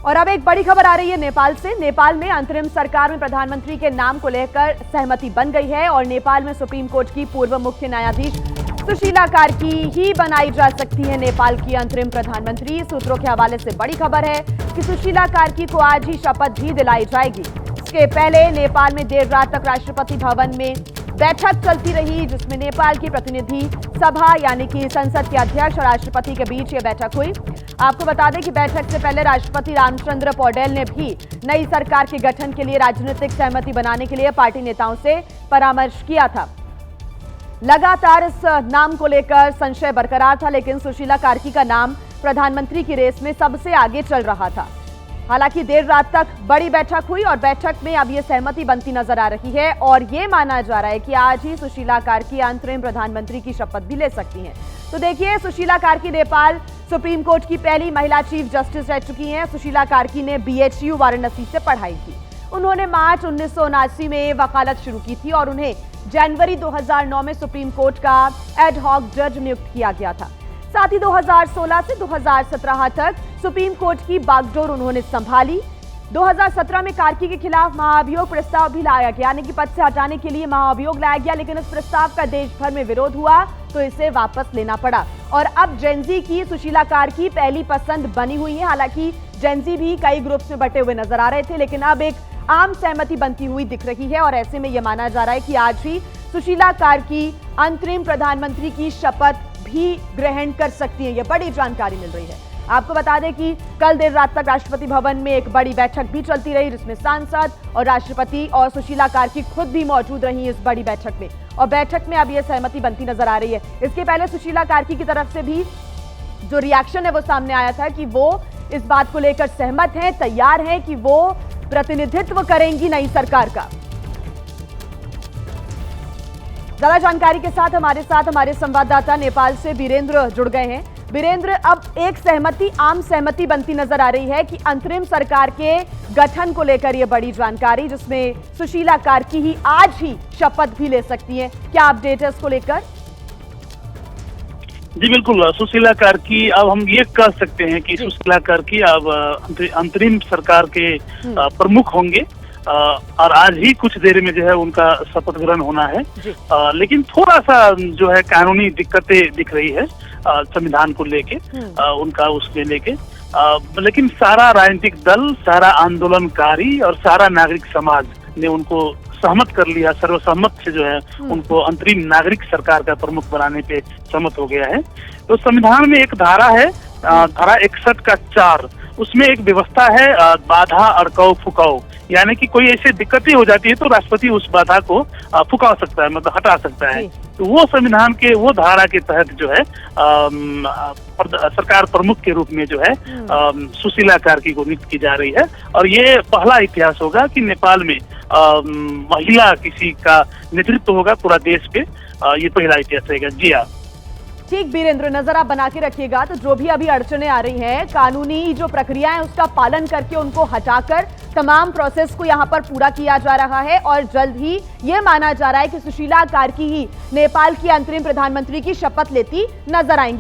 और अब एक बड़ी खबर आ रही है नेपाल से। नेपाल में अंतरिम सरकार में प्रधानमंत्री के नाम को लेकर सहमति बन गई है और नेपाल में सुप्रीम कोर्ट की पूर्व मुख्य न्यायाधीश सुशीला कार्की ही बनाई जा सकती है नेपाल की अंतरिम प्रधानमंत्री। सूत्रों के हवाले से बड़ी खबर है कि सुशीला कार्की को आज ही शपथ भी दिलाई जाएगी। इसके पहले नेपाल में देर रात तक राष्ट्रपति भवन में बैठक चलती रही, जिसमें नेपाल की प्रतिनिधि सभा यानी कि संसद के अध्यक्ष और राष्ट्रपति के बीच यह बैठक हुई। आपको बता दें कि बैठक से पहले राष्ट्रपति रामचंद्र पौडेल ने भी नई सरकार के गठन के लिए राजनीतिक सहमति बनाने के लिए पार्टी नेताओं से परामर्श किया था। लगातार इस नाम को लेकर संशय बरकरार था, लेकिन सुशीला कार्की का नाम प्रधानमंत्री की रेस में सबसे आगे चल रहा था। हालांकि देर रात तक बड़ी बैठक हुई और बैठक में अब ये सहमति बनती नजर आ रही है और ये माना जा रहा है कि आज ही सुशीला कार्की अंतरिम प्रधानमंत्री की शपथ भी ले सकती हैं। तो देखिए, सुशीला कार्की नेपाल सुप्रीम कोर्ट की पहली महिला चीफ जस्टिस रह चुकी हैं। सुशीला कार्की ने BHU वाराणसी से पढ़ाई की। उन्होंने मार्च 1979 में वकालत शुरू की थी और उन्हें जनवरी 2009 में सुप्रीम कोर्ट का एड हॉक जज नियुक्त किया गया था। साथ ही 2016 से 2017 तक सुप्रीम कोर्ट की बागडोर उन्होंने संभाली। 2017 में कार्की के खिलाफ महाभियोग प्रस्ताव भी लाया गया, यानी कि पद से हटाने के लिए महाभियोग लाया गया, लेकिन इस प्रस्ताव का देश भर में विरोध हुआ तो इसे वापस लेना पड़ा। और अब जेनजी की सुशीला कार्की पहली पसंद बनी हुई है। हालांकि जेनजी भी कई ग्रुप्स में बटे हुए नजर आ रहे थे, लेकिन अब एक आम सहमति बनती हुई दिख रही है और ऐसे में यह माना जा रहा है कि आज ही सुशीला कार्की अंतरिम प्रधानमंत्री की शपथ भी ग्रहण कर सकती है। यह बड़ी जानकारी मिल रही है। आपको बता दें कि कल देर रात तक राष्ट्रपति भवन में एक बड़ी बैठक भी चलती रही, जिसमें सांसद और राष्ट्रपति और सुशीला कार्की खुद भी मौजूद रही इस बड़ी बैठक में। और बैठक में अब यह सहमति बनती नजर आ रही है। इसके पहले सुशीला कार्की की तरफ से भी जो रिएक्शन है वो सामने आया था कि वो इस बात को लेकर सहमत हैं, तैयार हैं कि वो प्रतिनिधित्व करेंगी नई सरकार का। ज्यादा जानकारी के साथ हमारे संवाददाता नेपाल से वीरेंद्र जुड़ गए हैं। वीरेंद्र, अब एक सहमति, आम सहमति बनती नजर आ रही है कि अंतरिम सरकार के गठन को लेकर यह बड़ी जानकारी, जिसमें सुशीला कार्की ही आज ही शपथ भी ले सकती हैं। क्या अपडेट है इसको लेकर? जी बिल्कुल, सुशीला कार्की, अब हम ये कह सकते हैं कि सुशीला कार्की अब अंतरिम सरकार के प्रमुख होंगे और आज ही कुछ देर में जो है उनका शपथ ग्रहण होना है। लेकिन थोड़ा सा जो है कानूनी दिक्कतें दिख रही है संविधान को लेके, उनका उसमें लेके, लेकिन सारा राजनीतिक दल, सारा आंदोलनकारी और सारा नागरिक समाज ने उनको सहमत कर लिया। सर्वसम्मत से जो है उनको अंतरिम नागरिक सरकार का प्रमुख बनाने पे सहमत हो गया है। तो संविधान में एक धारा है, धारा 61 का 4, उसमें एक व्यवस्था है बाधा अड़काओ फुकाओ, यानी कि कोई ऐसी दिक्कतें हो जाती है तो राष्ट्रपति उस बाधा को फुका सकता है, मतलब हटा सकता है। तो वो संविधान के वो धारा के तहत जो है सरकार प्रमुख के रूप में जो है सुशीला कार्की को नियुक्त की जा रही है। और ये पहला इतिहास होगा कि नेपाल में महिला किसी का नेतृत्व होगा पूरा देश पे, ये पहला इतिहास रहेगा। जी हाँ, ठीक वीरेंद्र, नजर आप बना के रखिएगा। तो जो भी अभी अड़चने आ रही हैं, कानूनी जो प्रक्रिया है उसका पालन करके उनको हटाकर तमाम प्रोसेस को यहां पर पूरा किया जा रहा है और जल्द ही यह माना जा रहा है कि सुशीला कार्की ही नेपाल की अंतरिम प्रधानमंत्री की शपथ लेती नजर आएंगी।